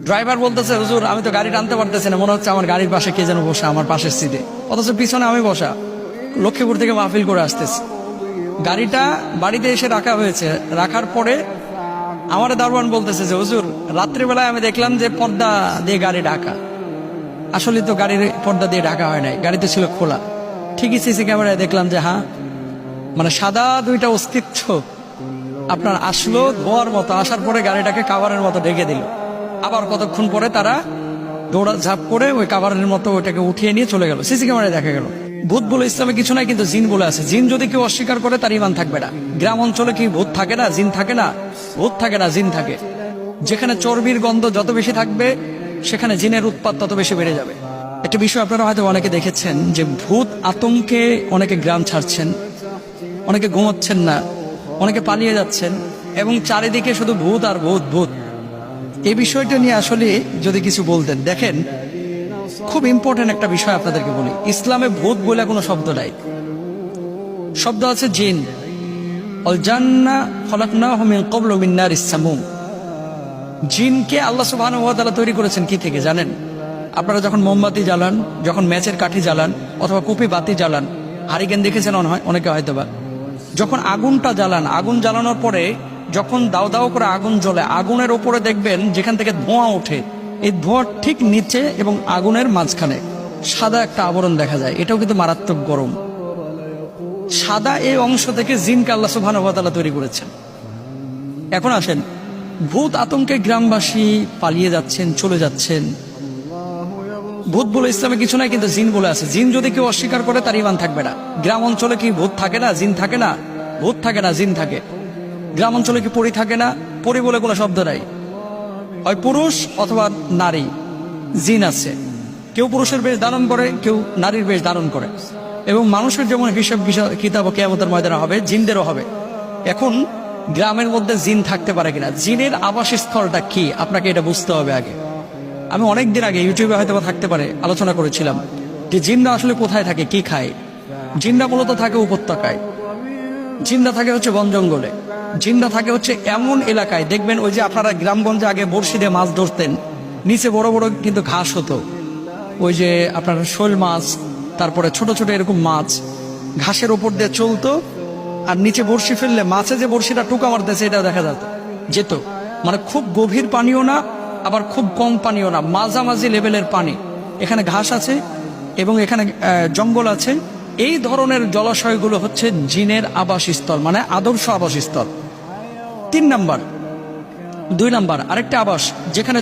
Driver বলতেছে, হুজুর আমি তো গাড়ি টানতে পারতেছি না, মনে হচ্ছে আমার গাড়ির পাশে কে যেন বসা, আমার পাশের সিটে, অথচ পিছনে আমি বসা, লক্ষ্মীপুর থেকে মাহফিল করে আসতেছি। গাড়িটা বাড়িতে এসে রাখা হয়েছে, রাখার পরে আমার দারোয়ান বলতেছে যে হুজুর রাত্রিবেলায় আমি দেখলাম যে পর্দা দিয়ে গাড়ি ঢাকা। আসলে তো গাড়ির পর্দা দিয়ে ঢাকা হয় নাই, গাড়িতে ছিল খোলা। ঠিকই সিসি ক্যামেরায় দেখলাম যে হ্যাঁ, মানে সাদা দুইটা অস্তিত্ব আপনার আসলো ধোয়ার মতো, আসার পরে গাড়িটাকে কাভারের মতো ঢেকে দিল। আবার কতক্ষণ পরে তারা দৌড়া ঝাঁপ করে ওই কাভারের মতো ওইটাকে উঠিয়ে নিয়ে চলে গেল। সিসি ক্যামেরায় দেখা গেল। ভূত বলে ইসলামে কিছু নাই, কিন্তু জিন বলে আছে। জিন যদি কেউ অস্বীকার করে তার ইমান থাকবে না। গ্রাম অঞ্চলে কি ভূত থাকে না, জিন থাকে না? ভূত থাকে না, জিন থাকে। যেখানে চর্বির গন্ধ যত বেশি থাকবে সেখানে জিনের উৎপাত তত বেশি বেড়ে যাবে। একটা বিষয় আপনারা হয়তো অনেকে দেখেছেন যে ভূত আতঙ্কে অনেকে গ্রাম ছাড়ছেন, অনেকে ঘুমোচ্ছেন না, অনেকে পালিয়ে যাচ্ছেন, এবং চারিদিকে শুধু ভূত আর ভূত ভূত। এই বিষয়টা নিয়ে আসলে যদি কিছু বলতেন। দেখেন, খুব ইম্পর্টেন্ট একটা বিষয় আপনাদেরকে বলি। ইসলামে ভূত বলে কোনো শব্দ নাই, শব্দ আছে জিন। অল জান্না খলাকনাহু মিন ক্বাবলু মিন নারিস সামুম। জিনকে আল্লাহ সুবহানাহু ওয়া তাআলা তৈরি করেছেন কি থেকে জানেন? আপনারা যখন মোমবাতি জ্বালান, যখন ম্যাচের কাঠি জ্বালান, অথবা কুপি বাতি জ্বালান, হারিকেন দেখেছেন অনেকে হয়তোবা, যখন আগুনটা জ্বালান, আগুন জ্বালানোর পরে যখন দাও দাও করে আগুন জ্বলে, আগুনের ওপরে দেখবেন যেখান থেকে ধোঁয়া ওঠে, এই ধোঁয়ার ঠিক নিচে এবং আগুনের মাঝখানে সাদা একটা আবরণ দেখা যায়। এটাও কিন্তু মারাত্মক গরম। সাদা এই অংশ থেকে জিনকে আল্লাহ সুবহানাহু ওয়া তাআলা তৈরি করেছেন। এখন আসেন, ভূত আতঙ্কে গ্রামবাসী পালিয়ে যাচ্ছেন, চলে যাচ্ছেন। ভূত বলে ইসলামে কিছু নাই, কিন্তু জিন বলে আছে। জিন যদি কেউ অস্বীকার করে তার ইমান থাকবে না। গ্রাম অঞ্চলে কি ভূত থাকে না, জিন থাকে না? ভূত থাকে না, জিন থাকে। গ্রাম অঞ্চলে কি পরী থাকে না? পরী বলে কোনো শব্দ নাই। হয় পুরুষ অথবা নারী, জিন আছে। কেউ পুরুষের বেশ ধারণ করে, কেউ নারীর বেশ ধারণ করে। এবং মানুষের যেমন হিসাব কিতাব কিয়ামতের ময়দানে হবে, জিনদেরও হবে। এখন গ্রামের মধ্যে জিন থাকতে পারে কিনা, জিনের আবাসস্থলটা কি, আপনাকে এটা বুঝতে হবে আগে। আমি অনেকদিন আগে ইউটিউবে হয়তো থাকতে পারে আলোচনা করেছিলাম যে জিনরা আসলে কোথায় থাকে, কি খায়। জিনরা মূলত থাকে উপত্যকায়, জিনরা থাকে হচ্ছে বন জঙ্গলে, জিনরা থাকে হচ্ছে এমন এলাকায়, দেখবেন ওই যে আপনারা গ্রামগঞ্জে আগে বড়শি দিয়ে মাছ ধরতেন, নিচে বড় বড় কিন্তু ঘাস হতো, ওই যে আপনার শোল মাছ, তারপরে ছোট ছোট এরকম মাছ ঘাসের ওপর দিয়ে চলতো, আর নিচে বড়শি ফেললে মাছে যে বড়শিটা টুকা মারতেছে এটাও দেখা যেত। মানে খুব গভীর পানিও না, আবার খুব কম পানিও না, মাঝামাঝি লেভেলের পানি। এখানে ঘাস আছে এবং এখানে জঙ্গল আছে। এই ধরনের জলাশয়গুলো হচ্ছে জিনের আবাসস্থল, মানে আদর্শ আবাসস্থল। 3 নাম্বার। 2 নাম্বার আরেকটা আবাস, যেখানে